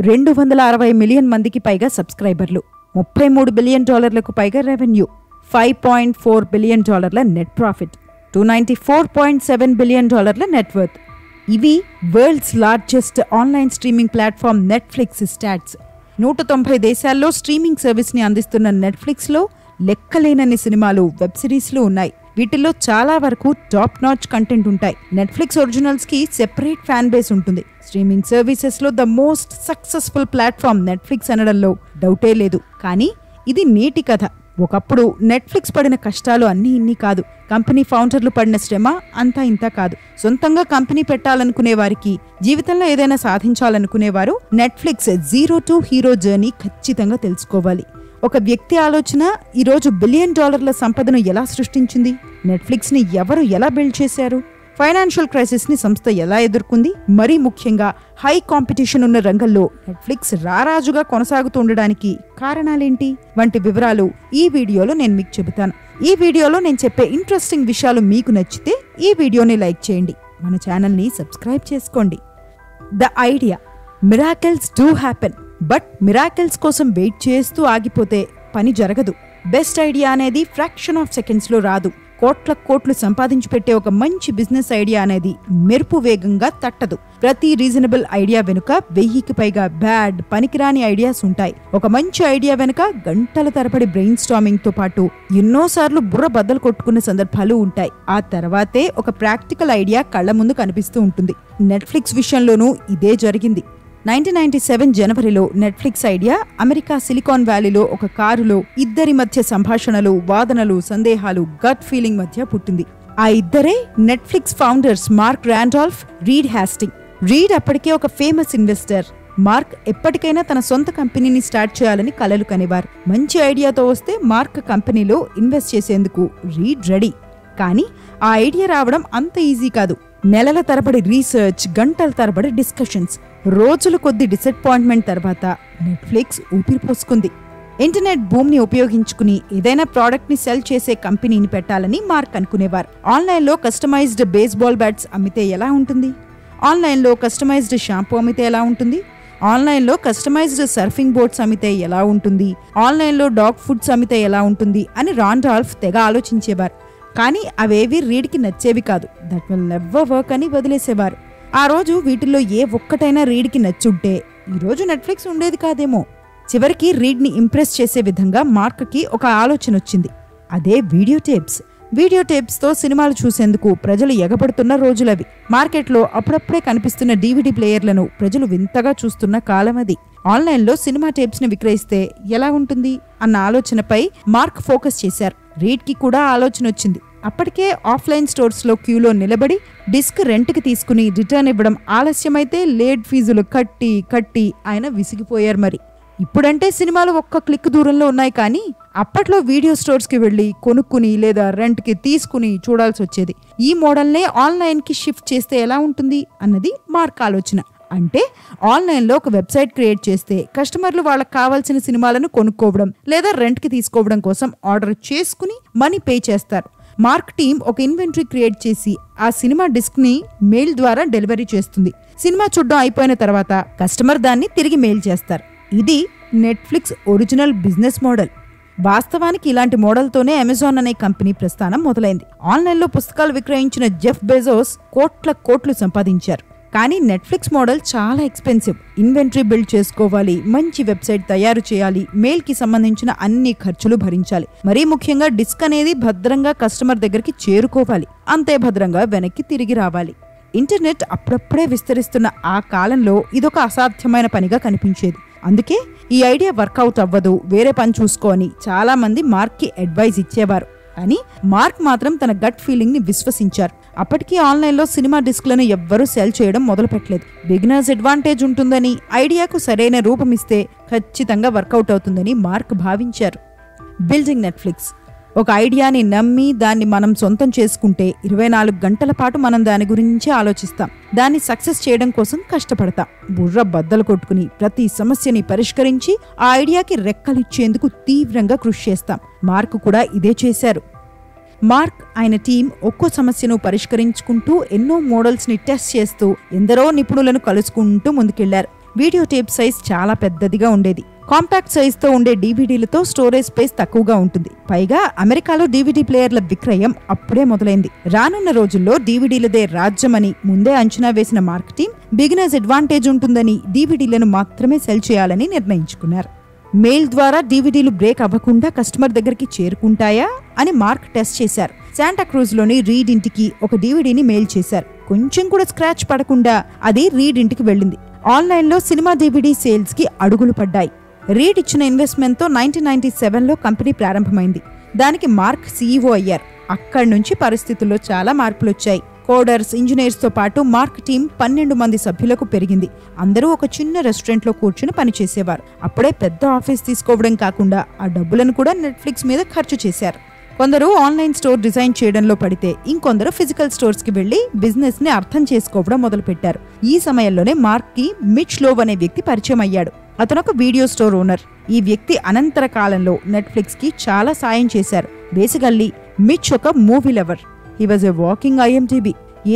260 million మందికి పైగా సబ్స్క్రైబర్లు, $33 బిలియన్ పైగా revenue, $5.4 billion net profit, $294.7 billion net worth. ఇవి world's largest online streaming platform Netflix stats. 190 దేశాల్లో స్ట్రీమింగ్ సర్వీస్ని అందిస్తున్న నెట్ఫ్లిక్స్లో లెక్కలేనన్ని సినిమాలు, వెబ్ సిరీస్లు ఉన్నాయి. వీటిల్లో చాలా వరకు టాప్ నాచ్ కంటెంట్ ఉంటాయి. నెట్ఫ్లిక్స్ ఒరిజినల్స్ కి సెపరేట్ ఫ్యాన్ బేస్ ఉంటుంది. స్ట్రీమింగ్ సర్వీసెస్ లో the most successful platform Netflix అనడంలో డౌటే లేదు. కానీ ఇది నేటి కథ. ఒకప్పుడు నెట్ఫ్లిక్స్ పడిన కష్టాలు అన్నీ ఇన్ని కాదు. కంపెనీ ఫౌండర్లు పడిన శ్రమ అంతా ఇంత కాదు. సొంతంగా కంపెనీ పెట్టాలనుకునే వారికి, జీవితంలో ఏదైనా సాధించాలనుకునేవారు Netflix zero to hero journey ఖచ్చితంగా తెలుసుకోవాలి. ఒక వ్యక్తి ఆలోచన ఈరోజు $1 బిలియన్ సంపదను ఎలా సృష్టించింది? నెట్ఫ్లిక్స్ ని ఎవరు ఎలా బిల్డ్ చేశారు? ఫైనాన్షియల్ క్రైసిస్ ని సంస్థ ఎలా ఎదుర్కొంది? మరీ ముఖ్యంగా హై కాంపిటీషన్ ఉన్న రంగంలో నెట్ఫ్లిక్స్ రారాజుగా కొనసాగుతూ ఉండడానికి కారణాలేంటి వంటి వివరాలు ఈ వీడియోలో నేను మీకు చెబుతాను. ఈ వీడియోలో నేను చెప్పే ఇంట్రెస్టింగ్ విషయాలు మీకు నచ్చితే ఈ వీడియోని లైక్ చేయండి, మన ఛానల్ని సబ్స్క్రైబ్ చేసుకోండి. The idea, miracles do happen, but miracles కోసం వెయిట్ చేస్తూ ఆగిపోతే పని జరగదు. బెస్ట్ ఐడియా అనేది ఫ్రాక్షన్ ఆఫ్ సెకండ్స్లో రాదు. కోట్లు సంపాదించి పెట్టే ఒక మంచి బిజినెస్ ఐడియా అనేది మెరుపు వేగంగా తట్టదు. ప్రతి రీజనబుల్ ఐడియా వెనుక 1000కి పైగా బ్యాడ్, పనికిరాని ఐడియాస్ ఉంటాయి. ఒక మంచి ఐడియా వెనుక గంటల తరబడి బ్రెయిన్ స్టార్మింగ్ తో పాటు ఎన్నోసార్లు బుర్ర బద్దలు కొట్టుకున్న సందర్భాలు ఉంటాయి. ఆ తర్వాతే ఒక ప్రాక్టికల్ ఐడియా కళ్ల ముందు కనిపిస్తూ ఉంటుంది. నెట్ఫ్లిక్స్ విషయంలోనూ ఇదే జరిగింది. 1997 జనవరిలో నెట్ఫ్లిక్స్ ఐడియా అమెరికా సిలికాన్ వ్యాలీలో ఒక కారులో ఇద్దరి మధ్య సంభాషణలు, వాదనలు, సందేహాలు, గట్ ఫీలింగ్ మధ్య పుట్టింది. ఆ ఇద్దరే Netflix founders Mark Randolph, Reed Hastings. Reed అప్పటికే ఒక ఫేమస్ ఇన్వెస్టర్. మార్క్ ఎప్పటికైనా తన సొంత కంపెనీని స్టార్ట్ చేయాలని కలలు కనేవారు. మంచి ఐడియాతో వస్తే మార్క్ కంపెనీలో ఇన్వెస్ట్ చేసేందుకు రీడ్ రెడీ. కానీ ఆ ఐడియా రావడం అంత ఈజీ కాదు. నెలల తరబడి రీసెర్చ్, గంటల తరబడి డిస్కషన్స్, రోజుల కొద్ది డిసప్పాయింట్మెంట్ తర్వాత నెట్ఫ్లిక్స్ ఊపిరి పోసుకుంది. ఇంటర్నెట్ భూమిని ఉపయోగించుకుని ఏదైనా ప్రోడక్ట్ ని సెల్ చేసే కంపెనీని పెట్టాలని మార్క్ అనుకునేవారు. ఆన్లైన్లో కస్టమైజ్డ్ బేస్బాల్ బ్యాట్స్ అమ్మితే ఎలా ఉంటుంది? ఆన్లైన్లో కస్టమైజ్డ్ షాంపూ అమ్మితే ఎలా ఉంటుంది? ఆన్లైన్లో కస్టమైజ్డ్ సర్ఫింగ్ బోట్స్ అమ్మితే ఎలా ఉంటుంది? ఆన్లైన్లో డాగ్ ఫుడ్స్ అమ్మితే ఎలా ఉంటుంది అని రాండాల్ఫ్ తెగ ఆలోచించేవారు. కానీ అవేవి రీడ్కి నచ్చేవి కాదు. దట్ విల్ నెవర్ వర్క్ అని వదిలేసేవారు. ఆ రోజు వీటిల్లో ఏ ఒక్కటైనా రీడ్కి నచ్చుంటే ఈరోజు నెట్ఫ్లిక్స్ ఉండేది కాదేమో. చివరికి రీడ్ని ఇంప్రెస్ చేసే విధంగా మార్క్కి ఒక ఆలోచన వచ్చింది. అదే వీడియో టేప్స్. వీడియో టేప్స్తో సినిమాలు చూసేందుకు ప్రజలు ఎగబడుతున్న రోజులవి. మార్కెట్లో అప్పుడప్పుడే కనిపిస్తున్న DVD ప్లేయర్లను ప్రజలు వింతగా చూస్తున్న కాలం అది. ఆన్లైన్లో సినిమా టేప్స్ని విక్రయిస్తే ఎలా ఉంటుంది అన్న ఆలోచనపై మార్క్ ఫోకస్ చేశారు. రీడ్కి కూడా ఆలోచన వచ్చింది. అప్పటికే ఆఫ్లైన్ స్టోర్స్లో క్యూలో నిలబడి డిస్క్ రెంట్కి తీసుకుని రిటర్న్ ఇవ్వడం ఆలస్యమైతే లేట్ ఫీజులు కట్టి ఆయన విసిగిపోయారు. మరి ఇప్పుడంటే సినిమాలు ఒక్క క్లిక్ దూరంలో ఉన్నాయి. కానీ అప్పట్లో వీడియో స్టోర్స్కి వెళ్ళి కొనుక్కుని లేదా రెంట్కి తీసుకుని చూడాల్సి వచ్చేది. ఈ మోడల్నే ఆన్లైన్కి షిఫ్ట్ చేస్తే ఎలా ఉంటుంది అన్నది మార్క్ ఆలోచన. అంటే ఆన్లైన్లో ఒక వెబ్సైట్ క్రియేట్ చేస్తే కస్టమర్లు వాళ్ళకి కావాల్సిన సినిమాలను కొనుక్కోవడం లేదా రెంట్కి తీసుకోవడం కోసం ఆర్డర్ చేసుకుని మనీ పే చేస్తారు. మార్క్ టీమ్ ఒక ఇన్వెంటరీ క్రియేట్ చేసి ఆ సినిమా డిస్క్ ని మెయిల్ ద్వారా డెలివరీ చేస్తుంది. సినిమా చూడడం అయిపోయిన తర్వాత కస్టమర్ దాన్ని తిరిగి మెయిల్ చేస్తారు. ఇది నెట్ఫ్లిక్స్ ఒరిజినల్ బిజినెస్ మోడల్. వాస్తవానికి ఇలాంటి మోడల్తోనే అమెజాన్ అనే కంపెనీ ప్రస్థానం మొదలైంది. ఆన్లైన్లో పుస్తకాలు విక్రయించిన జెఫ్ బెజోస్ కోట్లు సంపాదించారు. కానీ నెట్ఫ్లిక్స్ మోడల్ చాలా ఎక్స్పెన్సివ్. ఇన్వెంటరీ బిల్డ్ చేసుకోవాలి, మంచి వెబ్సైట్ తయారు చేయాలి, మెయిల్ కి సంబంధించిన అన్ని ఖర్చులు భరించాలి. మరీ ముఖ్యంగా డిస్క్ అనేది భద్రంగా కస్టమర్ దగ్గరికి చేరుకోవాలి, అంతే భద్రంగా వెనక్కి తిరిగి రావాలి. ఇంటర్నెట్ అప్పుడప్పుడే విస్తరిస్తున్న ఆ కాలంలో ఇదొక అసాధ్యమైన పనిగా కనిపించేది. అందుకే ఈ ఐడియా వర్కౌట్ అవ్వదు, వేరే పని చూసుకో అని చాలా మంది మార్క్కి అడ్వైజ్ ఇచ్చేవారు. కానీ మార్క్ మాత్రం తన గట్ ఫీలింగ్ ని విశ్వసించారు. అప్పటికీ ఆన్లైన్లో సినిమా డిస్క్లను ఎవ్వరూ సెల్ చేయడం మొదలుపెట్టలేదు. బిగినర్స్ అడ్వాంటేజ్ ఉంటుందని, ఐడియాకు సరైన రూపమిస్తే ఖచ్చితంగా వర్కౌట్ అవుతుందని మార్క్ భావించారు. Building Netflix. ఒక ఐడియాని నమ్మి దాన్ని మనం సొంతం చేసుకుంటే 24 గంటల పాటు మనం దాని గురించి ఆలోచిస్తాం. దాన్ని సక్సెస్ చేయడం కోసం కష్టపడతాం. బుర్ర బద్దలు కొట్టుకుని ప్రతి సమస్యని పరిష్కరించి ఆ ఐడియాకి రెక్కలిచ్చేందుకు తీవ్రంగా కృషి చేస్తాం. మార్క్ కూడా ఇదే చేశారు. మార్క్, ఆయన టీం ఒక్కో సమస్యను పరిష్కరించుకుంటూ ఎన్నో మోడల్స్ ని టెస్ట్ చేస్తూ ఎందరో నిపుణులను కలుసుకుంటూ ముందుకెళ్లారు. వీడియో టేప్ సైజ్ చాలా పెద్దదిగా ఉండేది. కాంపాక్ట్ సైజ్తో ఉండే డీవీడీలతో స్టోరేజ్ స్పేస్ తక్కువగా ఉంటుంది. పైగా అమెరికాలో డీవీడీ ప్లేయర్ల విక్రయం అప్పుడే మొదలైంది. రానున్న రోజుల్లో డీవీడీలదే రాజ్యమని ముందే అంచనా వేసిన మార్క్ టీం బిగినర్స్ అడ్వాంటేజ్ ఉంటుందని డీవీడీలను మాత్రమే సెల్ చేయాలని నిర్ణయించుకున్నారు. మెయిల్ ద్వారా డీవీడీలు బ్రేక్ అవ్వకుండా కస్టమర్ దగ్గరికి చేరుకుంటాయా అని మార్క్ టెస్ట్ చేశారు. శాంటాక్రూజ్లోని రీడ్ ఇంటికి ఒక డీవీడీని మెయిల్ చేశారు. కొంచెం కూడా స్క్రాచ్ పడకుండా అది రీడ్ ఇంటికి వెళ్ళింది. ఆన్లైన్లో సినిమా డీవీడీ సేల్స్ కి అడుగులు పడ్డాయి. రీడ్ ఇచ్చిన ఇన్వెస్ట్మెంట్తో 1997లో కంపెనీ ప్రారంభమైంది. దానికి మార్క్ సీఈఓ అయ్యారు. అక్కడి నుంచి పరిస్థితుల్లో చాలా మార్పులు వచ్చాయి. కోడర్స్, ఇంజనీర్స్తో పాటు మార్క్ టీం 12 మంది సభ్యులకు పెరిగింది. అందరూ ఒక చిన్న రెస్టారెంట్లో కూర్చుని పనిచేసేవారు. అప్పుడే పెద్ద ఆఫీస్ తీసుకోవడం కాకుండా ఆ డబ్బులను కూడా నెట్ఫ్లిక్స్ మీద ఖర్చు చేశారు. కొందరు ఆన్లైన్ స్టోర్ డిజైన్ చేయడంలో పడితే ఇంకొందరు ఫిజికల్ స్టోర్స్కి వెళ్లి బిజినెస్ ని అర్థం చేసుకోవడం మొదలుపెట్టారు. ఈ సమయంలోనే మార్క్ కి మిచ్ లోవ్ అనే వ్యక్తి పరిచయం అయ్యాడు. అతను ఒక వీడియో స్టోర్ ఓనర్. ఈ వ్యక్తి అనంతర కాలంలో నెట్ఫ్లిక్స్ కి చాలా సాయం చేశారు. బేసికల్లీ మిచ్ ఒక movie lover. He was a walking IMDb.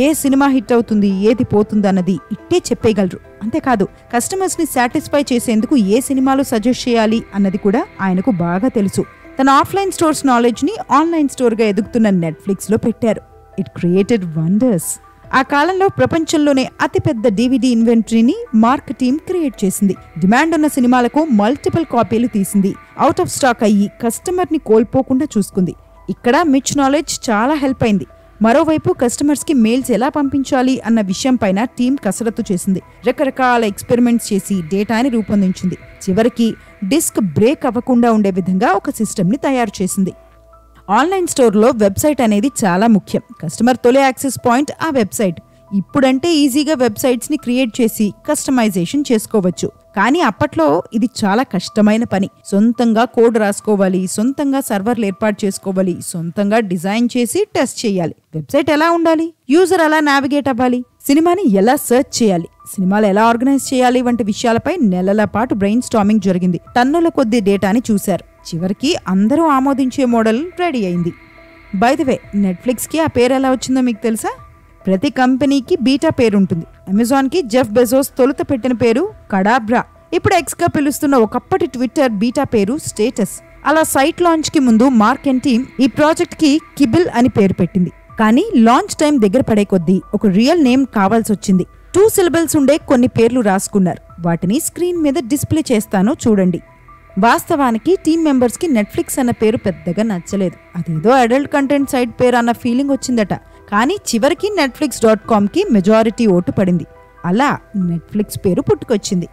A cinema hit అవుతుంది, ఏది పోతుంది అన్నది ఇట్టే చెప్పేయగలరు. అంతేకాదు కస్టమర్స్ ని సాటిస్ఫై చేసేందుకు ఏ సినిమాలు సజెస్ట్ చేయాలి అన్నది కూడా ఆయనకు బాగా తెలుసు. తన ఆఫ్లైన్ స్టోర్స్ నాలెడ్జ్ ని ఆన్లైన్ స్టోర్ గా ఎదుగుతున్న నెట్ఫ్లిక్స్ లో పెట్టారు. It created wonders. ఆ కాలంలో ప్రపంచంలోనే అతిపెద్ద DVD ఇన్వెంటరీని మార్క్ టీం క్రియేట్ చేసింది. డిమాండ్ ఉన్న సినిమాలకు మల్టిపుల్ కాపీలు తీసింది. అవుట్ ఆఫ్ స్టాక్ అయ్యి కస్టమర్ ని కోల్పోకుండా చూసుకుంది. ఇక్కడ మిచ్ నాలెడ్జ్ చాలా హెల్ప్ అయింది. మరోవైపు కస్టమర్స్ కి మెయిల్స్ ఎలా పంపించాలి అన్న విషయం పైన టీం కసరత్తు చేసింది. రకరకాల ఎక్స్పెరిమెంట్స్ చేసి డేటాని రూపొందించింది. చివరికి డిస్క్ బ్రేక్ అవ్వకుండా ఉండే విధంగా ఒక సిస్టమ్ ని తయారు చేసింది. ఆన్లైన్ స్టోర్లో వెబ్సైట్ అనేది చాలా ముఖ్యం. కస్టమర్ తొలి యాక్సెస్ పాయింట్ ఆ వెబ్సైట్. ఇప్పుడంటే ఈజీగా వెబ్సైట్స్ ని క్రియేట్ చేసి కస్టమైజేషన్ చేసుకోవచ్చు. కానీ అప్పట్లో ఇది చాలా కష్టమైన పని. సొంతంగా కోడ్ రాసుకోవాలి, సొంతంగా సర్వర్లు ఏర్పాటు చేసుకోవాలి, సొంతంగా డిజైన్ చేసి టెస్ట్ చేయాలి. వెబ్సైట్ ఎలా ఉండాలి, యూజర్ ఎలా నావిగేట్ అవ్వాలి, సినిమాని ఎలా సెర్చ్ చేయాలి, సినిమాలు ఎలా ఆర్గనైజ్ చేయాలి వంటి విషయాలపై నెలల పాటు బ్రెయిన్ స్టార్మింగ్ జరిగింది. టన్నుల కొద్ది డేటాని చూశారు. చివరికి అందరూ ఆమోదించే మోడల్ రెడీ అయింది. బై ది వే, నెట్ఫ్లిక్స్ కి ఆ పేరు ఎలా వచ్చిందో మీకు తెలుసా? ప్రతి కంపెనీకి బీటా పేరుంటుంది. అమెజాన్ కి జెఫ్ బెజోస్ తొలుత పెట్టిన పేరు కడాబ్రా. ఇప్పుడు ఎక్స్ గా పిలుస్తున్న ఒకప్పటి ట్విట్టర్ బీటా పేరు స్టేటస్. అలా సైట్ లాంచ్ కి ముందు మార్క్ అండ్ టీమ్ ఈ ప్రాజెక్ట్ కి కిబిల్ అని పేరు పెట్టింది. కానీ లాంచ్ టైం దగ్గర పడే కొద్దీ ఒక రియల్ నేమ్ కావాల్సి వచ్చింది. 2 syllables ఉండే కొన్ని పేర్లు రాసుకున్నారు. వాటిని స్క్రీన్ మీద డిస్ప్లే చేస్తాను చూడండి. వాస్తవానికి టీమ్ మెంబర్స్ కి నెట్ఫ్లిక్స్ అన్న పేరు పెద్దగా నచ్చలేదు. అదేదో అడల్ట్ కంటెంట్ సైట్ పేరు అన్న ఫీలింగ్ వచ్చిందట. కానీ చివరికి netflix.com కి మెజారిటీ ఓటు పడింది. అలా నెట్ఫ్లిక్స్ పేరు పుట్టుకొచ్చింది.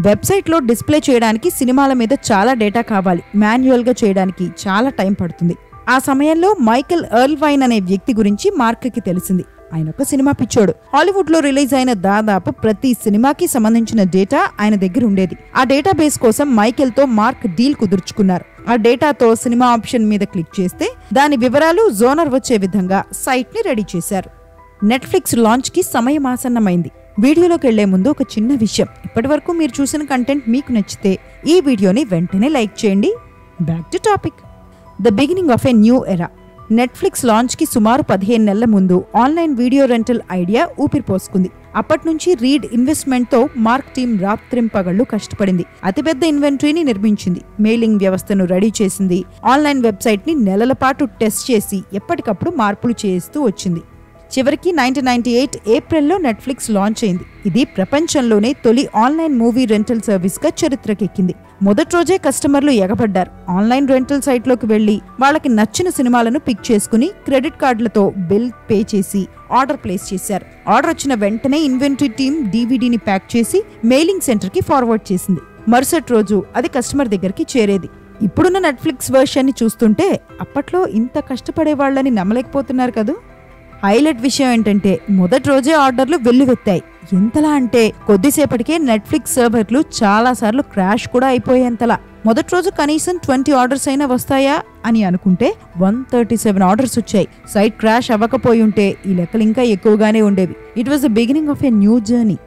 వెబ్సైట్లో డిస్ప్లే చేయడానికి సినిమాల మీద చాలా డేటా కావాలి. మాన్యువల్గా చేయడానికి చాలా టైం పడుతుంది. ఆ సమయంలో మైకెల్ ఎర్ల్వైన్ అనే వ్యక్తి గురించి మార్క్కి తెలిసింది. ఆయన ఒక సినిమా పిచ్చోడు. హాలీవుడ్ లో రిలీజ్ అయిన దాదాపు ప్రతి సినిమాకి సంబంధించిన డేటా ఆయన దగ్గర ఉండేది. ఆ డేటాబేస్ కోసం మైకెల్ తో మార్క్ డీల్ కుదుర్చుకున్నారు. ఆ డేటాతో సినిమా ఆప్షన్ మీద క్లిక్ చేస్తే దాని వివరాలు జోనర్ వచ్చే విధంగా సైట్ ని రెడీ చేశారు. నెట్ఫ్లిక్స్ లాంచ్ కి సమయం ఆసన్నమైంది. వీడియోలోకి వెళ్లే ముందు ఒక చిన్న విషయం. ఇప్పటి వరకు మీరు చూసిన కంటెంట్ మీకు నచ్చితే ఈ వీడియోని వెంటనే లైక్ చేయండి. Back to topic. The beginning of a new era. Netflix launch కి సుమారు 15 నెలల ముందు ఆన్లైన్ వీడియో రెంటల్ ఐడియా ఊపిరి పోసుకుంది. అప్పటి నుంచి రీడ్ ఇన్వెస్ట్మెంట్ తో మార్క్ టీం రాత్రింపగళ్లు కష్టపడింది. అతిపెద్ద ఇన్వెంటరీని నిర్మించింది. మెయిలింగ్ వ్యవస్థను రెడీ చేసింది. ఆన్లైన్ వెబ్సైట్ ని నెలల పాటు టెస్ట్ చేసి ఎప్పటికప్పుడు మార్పులు చేస్తూ వచ్చింది. చివరికి 1998 ఏప్రిల్లో నెట్ఫ్లిక్స్ లాంచ్ అయింది. ఇది ప్రపంచంలోనే తొలి ఆన్లైన్ మూవీ రెంటల్ సర్వీస్ గా చరిత్రకెక్కింది. మొదటి రోజే కస్టమర్లు ఎగబడ్డారు. ఆన్లైన్ రెంటల్ సైట్లోకి వెళ్లి వాళ్ళకి నచ్చిన సినిమాలను పిక్ చేసుకుని క్రెడిట్ కార్డులతో బిల్ పే చేసి ఆర్డర్ ప్లేస్ చేశారు. ఆర్డర్ వచ్చిన వెంటనే ఇన్వెంటరీ టీం DVDని ప్యాక్ చేసి మెయిలింగ్ సెంటర్ కి ఫార్వర్డ్ చేసింది. మరుసటి రోజు అది కస్టమర్ దగ్గరికి చేరేది. ఇప్పుడున్న నెట్ఫ్లిక్స్ వర్షన్ ని చూస్తుంటే అప్పట్లో ఇంత కష్టపడే వాళ్ళని నమ్మలేకపోతున్నారు కదా. హైలైట్ విషయం ఏంటంటే మొదటి రోజే ఆర్డర్లు వెల్లువెత్తాయి. ఎంతలా అంటే కొద్దిసేపటికే నెట్ఫ్లిక్స్ సర్వర్లు చాలా సార్లు క్రాష్ కూడా అయిపోయేంతలా. మొదటి రోజు కనీసం 20 ఆర్డర్స్ అయినా వస్తాయా అని అనుకుంటే 137 ఆర్డర్స్ వచ్చాయి. సైట్ క్రాష్ అవ్వకపోయి ఉంటే ఈ లెక్కలు ఇంకా ఎక్కువగానే ఉండేవి. It was the beginning of a new journey.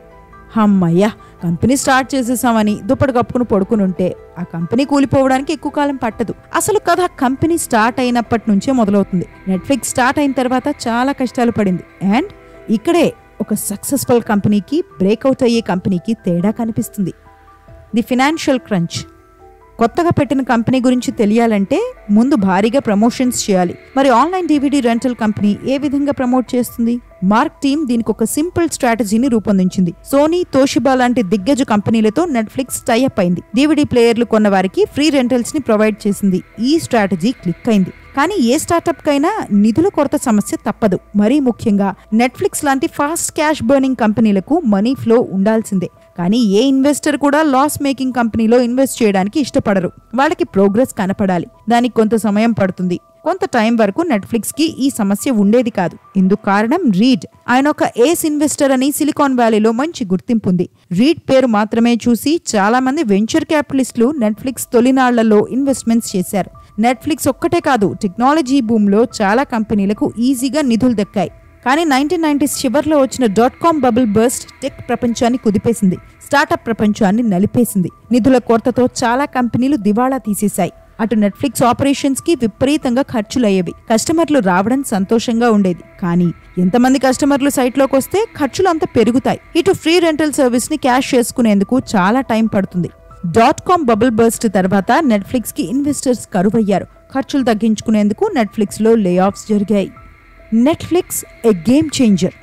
అమ్మయ్యా, కంపెనీ స్టార్ట్ చేసేసామని దుప్పటి కప్పుకుని పడుకుని ఉంటే ఆ కంపెనీ కూలిపోవడానికి ఎక్కువ కాలం పట్టదు. అసలు కథ కంపెనీ స్టార్ట్ అయినప్పటి నుంచే మొదలవుతుంది. నెట్ఫ్లిక్స్ స్టార్ట్ అయిన తర్వాత చాలా కష్టాలు పడింది. అండ్ ఇక్కడే ఒక సక్సెస్ఫుల్ కంపెనీకి, బ్రేక్అవుట్ అయ్యే కంపెనీకి తేడా కనిపిస్తుంది. The financial crunch. కొత్తగా పెట్టిన కంపెనీ గురించి తెలియాలంటే ముందు భారీగా ప్రమోషన్స్ చేయాలి. మరి ఆన్లైన్ డివిడి రెంటల్ కంపెనీ ఏ విధంగా ప్రమోట్ చేస్తుంది? మార్క్ టీమ్ దీనికి ఒక సింపుల్ స్ట్రాటజీని రూపొందించింది. సోనీ, తోషిబా లాంటి దిగ్గజ కంపెనీలతో నెట్ఫ్లిక్స్ టైఅప్ అయింది. డివిడి ప్లేయర్లు కొన్న వారికి ఫ్రీ రెంటల్స్ ని ప్రొవైడ్ చేసింది. ఈ స్ట్రాటజీ క్లిక్ అయింది. కానీ ఏ స్టార్టప్ కైనా నిధుల కొరత సమస్య తప్పదు. మరీ ముఖ్యంగా నెట్ఫ్లిక్స్ లాంటి ఫాస్ట్ క్యాష్ బర్నింగ్ కంపెనీలకు మనీ ఫ్లో ఉండాల్సిందే. కానీ ఏ ఇన్వెస్టర్ కూడా లాస్ మేకింగ్ కంపెనీలో ఇన్వెస్ట్ చేయడానికి ఇష్టపడరు. వాళ్ళకి ప్రోగ్రెస్ కనపడాలి. దానికి కొంత సమయం పడుతుంది. కొంత టైం వరకు నెట్ఫ్లిక్స్ కి ఈ సమస్య ఉండేది కాదు. ఇందుకు కారణం రీడ్. ఆయన ఒక ఏస్ ఇన్వెస్టర్ అని సిలికాన్ వ్యాలీలో మంచి గుర్తింపు ఉంది. రీడ్ పేరు మాత్రమే చూసి చాలా మంది వెంచర్ క్యాపిటలిస్టులు నెట్ఫ్లిక్స్ తొలినాళ్లలో ఇన్వెస్ట్మెంట్స్ చేశారు. నెట్ఫ్లిక్స్ ఒక్కటే కాదు, టెక్నాలజీ బూమ్లో చాలా కంపెనీలకు ఈజీగా నిధులు దక్కాయి. కానీ 1990s చివర్లో వచ్చిన .com బబుల్ బర్స్ట్ టెక్ ప్రపంచాన్ని కుదిపేసింది. స్టార్టప్ ప్రపంచాన్ని నలిపేసింది. నిధుల కొరతతో చాలా కంపెనీలు దివాళా తీసేశాయి. అటు నెట్ఫ్లిక్స్ ఆపరేషన్స్ కి విపరీతంగా ఖర్చులయ్యేవి. కస్టమర్లు రావడం సంతోషంగా ఉండేది. కానీ ఎంతమంది కస్టమర్లు సైట్లోకి వస్తే ఖర్చులు అంత పెరుగుతాయి. ఇటు ఫ్రీ రెంటల్ సర్వీస్ ని క్యాష్ చేసుకునేందుకు చాలా టైం పడుతుంది. .com బబుల్ బర్స్ట్ తర్వాత నెట్ఫ్లిక్స్ కి ఇన్వెస్టర్స్ కరువయ్యారు. ఖర్చులు తగ్గించుకునేందుకు నెట్ఫ్లిక్స్ లో లే ఆఫ్స్ జరిగాయి. నెట్ఫ్లిక్స్ ఏ గేమ్ చేంజర్.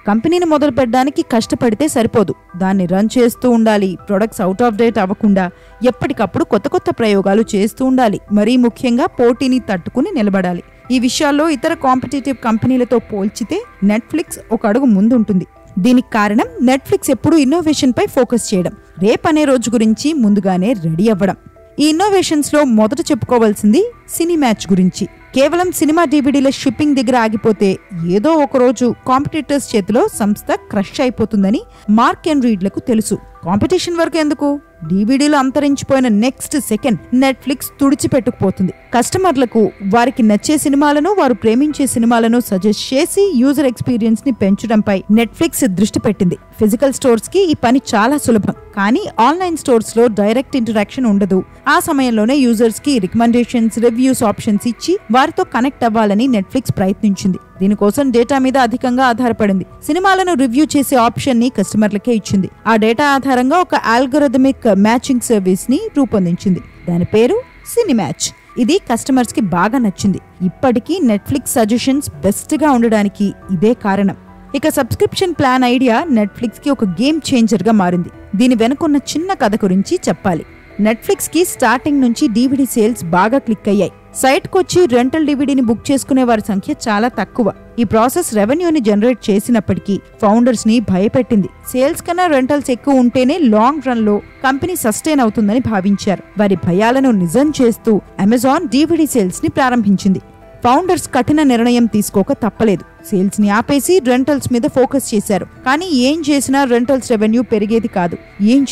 కంపెనీని మొదలు పెట్టడానికి కష్టపడితే సరిపోదు, దాన్ని రన్ చేస్తూ ఉండాలి. ప్రొడక్ట్స్ అవుట్ ఆఫ్ డేట్ అవ్వకుండా ఎప్పటికప్పుడు కొత్త కొత్త ప్రయోగాలు చేస్తూ ఉండాలి. మరీ ముఖ్యంగా పోటీని తట్టుకుని నిలబడాలి. ఈ విషయాల్లో ఇతర కాంపిటేటివ్ కంపెనీలతో పోల్చితే నెట్ఫ్లిక్స్ ఒక అడుగు ముందుంటుంది. దీనికి కారణం నెట్ఫ్లిక్స్ ఎప్పుడూ ఇన్నోవేషన్ పై ఫోకస్ చేయడం, రేపనే రోజు గురించి ముందుగానే రెడీ అవ్వడం. ఈ ఇన్నోవేషన్స్ లో మొదట చెప్పుకోవాల్సింది సినిమాచ్ గురించి. కేవలం సినిమా డివిడీల షిప్పింగ్ దగ్గర ఆగిపోతే ఏదో ఒకరోజు కాంపిటీటర్స్ చేతిలో సంస్థ క్రష్ అయిపోతుందని మార్క్ అండ్ రీడ్లకు తెలుసు. కాంపిటీషన్ వరకు ఎందుకు, డివిడీలు అంతరించిపోయిన నెక్స్ట్ సెకండ్ నెట్ఫ్లిక్స్ తుడిచిపెట్టుకుపోతుంది. కస్టమర్లకు వారికి నచ్చే సినిమాలను, వారు ప్రేమించే సినిమాలను సజెస్ట్ చేసి యూజర్ ఎక్స్పీరియన్స్ ని పెంచడంపై నెట్ఫ్లిక్స్ దృష్టి పెట్టింది. ఫిజికల్ స్టోర్స్ కి ఈ పని చాలా సులభం. కానీ ఆన్లైన్ స్టోర్స్ లో డైరెక్ట్ ఇంటరాక్షన్ ఉండదు. ఆ సమయంలోనే యూజర్స్ కి రికమెండేషన్స్, రివ్యూస్ ఆప్షన్స్ ఇచ్చి వారితో కనెక్ట్ అవ్వాలని నెట్ఫ్లిక్స్ ప్రయత్నించింది. దీనికోసం డేటా మీద అధికంగా ఆధారపడింది. సినిమాలను రివ్యూ చేసే ఆప్షన్ ని కస్టమర్లకే ఇచ్చింది. ఆ డేటా ఆధారంగా ఒక ఆల్గోరిథమిక్ మ్యాచింగ్ సర్వీస్ ని రూపొందించింది. దాని పేరు సినిమాచ్. ఇది కస్టమర్స్ కి బాగా నచ్చింది. ఇప్పటికీ నెట్ఫ్లిక్స్ సజెషన్స్ బెస్ట్ గా ఉండడానికి ఇదే కారణం. ఇక సబ్స్క్రిప్షన్ ప్లాన్ ఐడియా నెట్ఫ్లిక్స్ కి ఒక గేమ్ చేంజర్ గా మారింది. దీని వెనుకున్న చిన్న కథ గురించి చెప్పాలి. నెట్ఫ్లిక్స్ కి స్టార్టింగ్ నుంచి డివిడి సేల్స్ బాగా క్లిక్ అయ్యాయి. సైట్కి వచ్చి రెంటల్ డివిడీని బుక్ చేసుకునే వారి సంఖ్య చాలా తక్కువ. ఈ ప్రాసెస్ రెవెన్యూని జనరేట్ చేసినప్పటికీ ఫౌండర్స్ ని భయపెట్టింది. సేల్స్ కన్నా రెంటల్స్ ఎక్కువ ఉంటేనే లాంగ్ రన్ లో కంపెనీ సస్టైన్ అవుతుందని భావించారు. వారి భయాలను నిజం చేస్తూ అమెజాన్ డివిడి సేల్స్ ని ప్రారంభించింది. ఫౌండర్స్ కఠిన నిర్ణయం తీసుకోక తప్పలేదు. సేల్స్ ని ఆపేసి రెంటల్స్ మీద ఫోకస్ చేశారు. కానీ ఏం చేసినా రెంటల్స్ రెవెన్యూ పెరిగేది కాదు. ఏం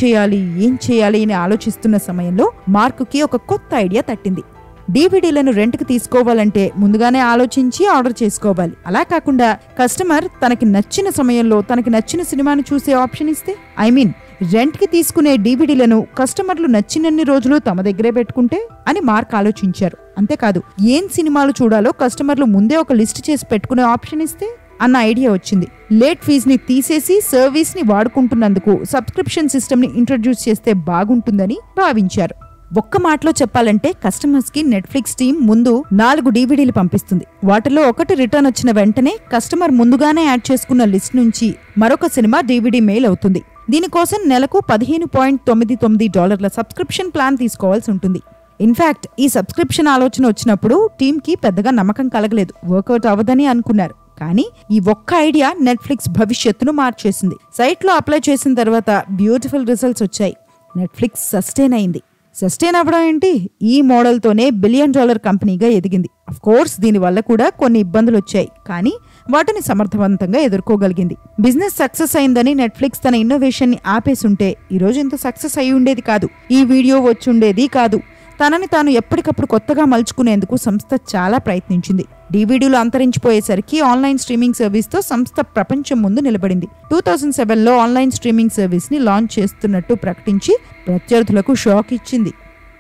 చేయాలి అని ఆలోచిస్తున్న సమయంలో మార్క్కి ఒక కొత్త ఐడియా తట్టింది. డివిడీలను రెంట్కి తీసుకోవాలంటే ముందుగానే ఆలోచించి ఆర్డర్ చేసుకోవాలి. అలా కాకుండా కస్టమర్ తనకి నచ్చిన సమయంలో తనకి నచ్చిన సినిమాను చూసే ఆప్షన్ ఇస్తే, రెంట్కి తీసుకునే డివిడీలను కస్టమర్లు నచ్చినన్ని రోజులు తమ దగ్గరే పెట్టుకుంటే అని మార్క్ ఆలోచించారు. అంతేకాదు, ఏం సినిమాలు చూడాలో కస్టమర్లు ముందే ఒక లిస్ట్ చేసి పెట్టుకునే ఆప్షన్ ఇస్తే అన్న ఐడియా వచ్చింది. లేట్ ఫీజ్ ని తీసేసి సర్వీస్ ని వాడుకుంటున్నందుకు సబ్స్క్రిప్షన్ సిస్టమ్ ని ఇంట్రడ్యూస్ చేస్తే బాగుంటుందని భావించారు. ఒక్క మాటలో చెప్పాలంటే కస్టమర్స్ కి నెట్ఫ్లిక్స్ టీం ముందు 4 డివిడీలు పంపిస్తుంది. వాటిలో ఒకటి రిటర్న్ వచ్చిన వెంటనే కస్టమర్ ముందుగానే యాడ్ చేసుకున్న లిస్ట్ నుంచి మరొక సినిమా డివిడీ మెయిల్ అవుతుంది. దీనికోసం నెలకు $15.99 సబ్స్క్రిప్షన్ ప్లాన్ తీసుకోవాల్సి ఉంటుంది. ఇన్ఫాక్ట్ ఈ సబ్స్క్రిప్షన్ ఆలోచన వచ్చినప్పుడు టీంకి పెద్దగా నమ్మకం కలగలేదు. వర్కౌట్ అవ్వదని అనుకున్నారు. కానీ ఈ ఒక్క ఐడియా నెట్ఫ్లిక్స్ భవిష్యత్తును మార్చేసింది. సైట్లో అప్లై చేసిన తర్వాత బ్యూటిఫుల్ రిజల్ట్స్ వచ్చాయి. నెట్ఫ్లిక్స్ సస్టైన్ అయింది. సస్టైన్ అవ్వడం ఏంటి, ఈ మోడల్తోనే $1 బిలియన్ కంపెనీగా ఎదిగింది. అఫ్ కోర్స్ దీనివల్ల కూడా కొన్ని ఇబ్బందులు వచ్చాయి, కానీ వాటిని సమర్థవంతంగా ఎదుర్కోగలిగింది. బిజినెస్ సక్సెస్ అయిందని నెట్ఫ్లిక్స్ తన ఇన్నోవేషన్ ని ఆపేసుంటే ఈరోజు ఇంత సక్సెస్ అయి ఉండేది కాదు. ఈ వీడియో వచ్చుండేది కాదు. తనని తాను ఎప్పటికప్పుడు కొత్తగా మలుచుకునేందుకు సంస్థ చాలా ప్రయత్నించింది. డివిడీలు అంతరించిపోయేసరికి ఆన్లైన్ స్ట్రీమింగ్ సర్వీస్తో సంస్థ ప్రపంచం ముందు నిలబడింది. 2007లో ఆన్లైన్ స్ట్రీమింగ్ సర్వీస్ ని లాంచ్ చేస్తున్నట్టు ప్రకటించి ప్రత్యర్థులకు షాక్ ఇచ్చింది.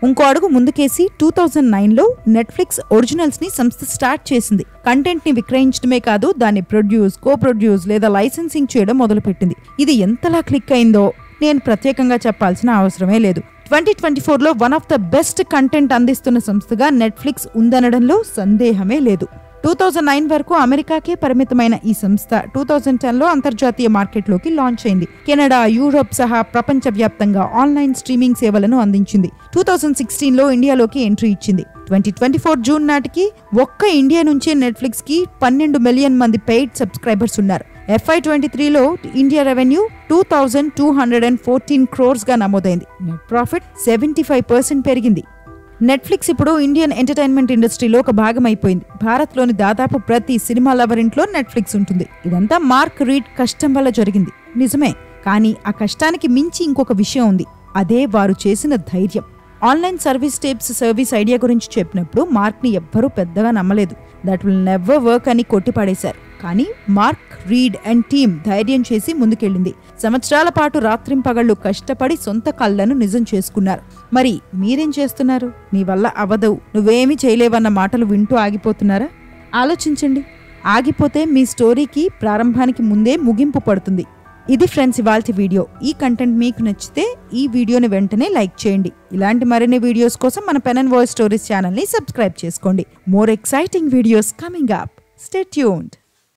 ఇంకో అడుగు ముందుకేసి 2009లో నెట్ఫ్లిక్స్ ఒరిజినల్స్ ని సంస్థ స్టార్ట్ చేసింది. కంటెంట్ ని విక్రయించడమే కాదు, దాన్ని ప్రొడ్యూస్, కో-ప్రొడ్యూస్ లేదా లైసెన్సింగ్ చేయడం మొదలుపెట్టింది. ఇది ఎంతలా క్లిక్ అయిందో నేను ప్రత్యేకంగా చెప్పాల్సిన అవసరమే లేదు. 2024లో one of the best content అందిస్తున్న సంస్థగా నెట్ఫ్లిక్స్ ఉందనడంలో సందేహమే లేదు. 2009 వరకు అమెరికాకే పరిమితమైన ఈ సంస్థ 2010లో అంతర్జాతీయ మార్కెట్లోకి లాంచ్ అయింది. కెనడా, యూరోప్ సహా ప్రపంచవ్యాప్తంగా ఆన్లైన్ స్ట్రీమింగ్ సేవలను అందించింది. 2016లో ఇండియాలోకి ఎంట్రీ ఇచ్చింది. 2024 జూన్ నాటికి ఒక్క ఇండియా నుంచే నెట్ఫ్లిక్స్ కి 12 మిలియన్ మంది పెయిడ్ సబ్స్క్రైబర్స్ ఉన్నారు. FY23లో ఇండియా రెవెన్యూ 2214 crores గా నమోదైంది. నెట్ ప్రాఫిట్ 75% పెరిగింది. నెట్ఫ్లిక్స్ ఇప్పుడు ఇండియన్ ఎంటర్టైన్మెంట్ ఇండస్ట్రీలో ఒక భాగం అయిపోయింది. భారత్లోని దాదాపు ప్రతి సినిమా లవర్ ఇంట్లో నెట్ఫ్లిక్స్ ఉంటుంది. ఇదంతా మార్క్ రీడ్ కష్టం వల్ల జరిగింది నిజమే, కానీ ఆ కష్టానికి మించి ఇంకొక విషయం ఉంది. అదే వారు చేసిన ధైర్యం. ఆన్లైన్ సర్వీస్ ఐడియా గురించి చెప్పినప్పుడు మార్క్ ని ఎవ్వరూ పెద్దగా నమ్మలేదు. దట్ విల్ నెవర్ వర్క్ అని కొట్టిపడేశారు. కానీ మార్క్ రీడ్ అండ్ టీమ్ ధైర్యం చేసి ముందుకెళ్ళింది. సంవత్సరాల పాటు రాత్రింపగళ్ళు కష్టపడి సొంత కళ్ళను నిజం చేసుకున్నారు. మరి మీరేం చేస్తున్నారు? నీ వల్ల అవదు, నువ్వేమీ చేయలేవన్న మాటలు వింటూ ఆగిపోతున్నారా? ఆలోచించండి. ఆగిపోతే మీ స్టోరీకి ప్రారంభానికి ముందే ముగింపు పడుతుంది. ఇది ఫ్రెండ్స్ ఇవాల్టి వీడియో. ఈ కంటెంట్ మీకు నచ్చితే ఈ వీడియోని వెంటనే లైక్ చేయండి. ఇలాంటి మరిన్ని వీడియోస్ కోసం మన పెన్ అండ్ వాయిస్ స్టోరీస్ ఛానల్ని సబ్స్క్రైబ్ చేసుకోండి. More exciting videos coming up. Stay tuned.